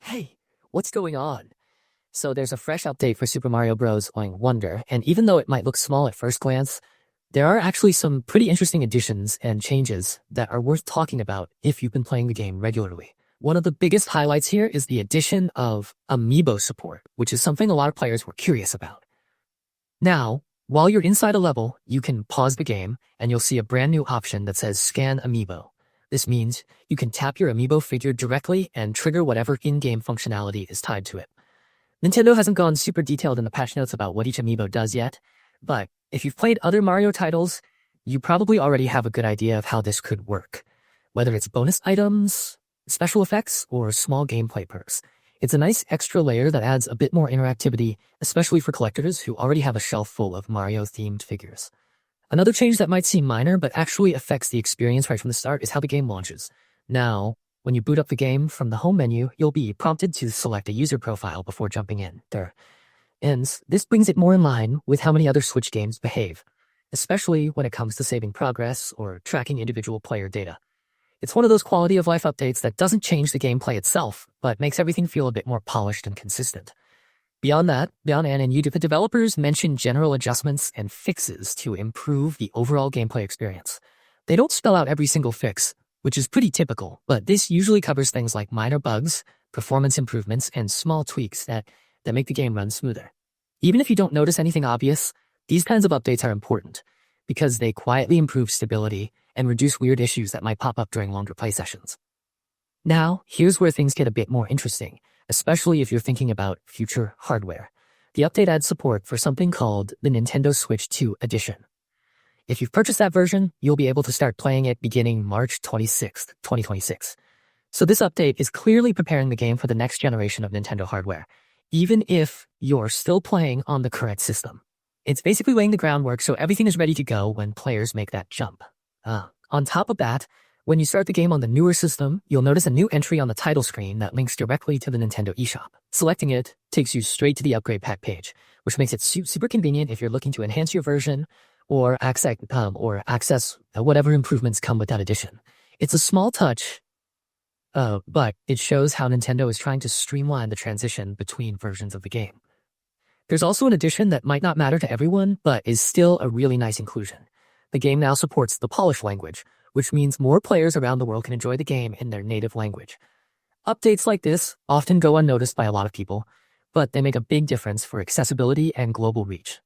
Hey, what's going on? So there's a fresh update for Super Mario Bros. Wonder, and even though it might look small at first glance, there are actually some pretty interesting additions and changes that are worth talking about if you've been playing the game regularly. One of the biggest highlights here is the addition of Amiibo support, which is something a lot of players were curious about. Now, while you're inside a level, you can pause the game and you'll see a brand new option that says Scan Amiibo. This means you can tap your Amiibo figure directly and trigger whatever in-game functionality is tied to it. Nintendo hasn't gone super detailed in the patch notes about what each Amiibo does yet, but if you've played other Mario titles, you probably already have a good idea of how this could work. Whether it's bonus items, special effects, or small gameplay perks. It's a nice extra layer that adds a bit more interactivity, especially for collectors who already have a shelf full of Mario-themed figures. Another change that might seem minor but actually affects the experience right from the start is how the game launches. Now, when you boot up the game from the home menu, you'll be prompted to select a user profile before jumping in. And this brings it more in line with how many other Switch games behave, especially when it comes to saving progress or tracking individual player data. It's one of those quality of life updates that doesn't change the gameplay itself, but makes everything feel a bit more polished and consistent. Beyond that, and YouTube, the developers mention general adjustments and fixes to improve the overall gameplay experience. They don't spell out every single fix, which is pretty typical, but this usually covers things like minor bugs, performance improvements, and small tweaks that make the game run smoother. Even if you don't notice anything obvious, these kinds of updates are important because they quietly improve stability and reduce weird issues that might pop up during longer play sessions. Now, here's where things get a bit more interesting, especially if you're thinking about future hardware. The update adds support for something called the Nintendo Switch 2 Edition. If you've purchased that version, you'll be able to start playing it beginning March 26th, 2026. So this update is clearly preparing the game for the next generation of Nintendo hardware, even if you're still playing on the current system. It's basically laying the groundwork so everything is ready to go when players make that jump. On top of that, when you start the game on the newer system, you'll notice a new entry on the title screen that links directly to the Nintendo eShop. Selecting it takes you straight to the upgrade pack page, which makes it super convenient if you're looking to enhance your version or access whatever improvements come with that edition. It's a small touch, but it shows how Nintendo is trying to streamline the transition between versions of the game. There's also an addition that might not matter to everyone, but is still a really nice inclusion. The game now supports the Polish language, which means more players around the world can enjoy the game in their native language. Updates like this often go unnoticed by a lot of people, but they make a big difference for accessibility and global reach.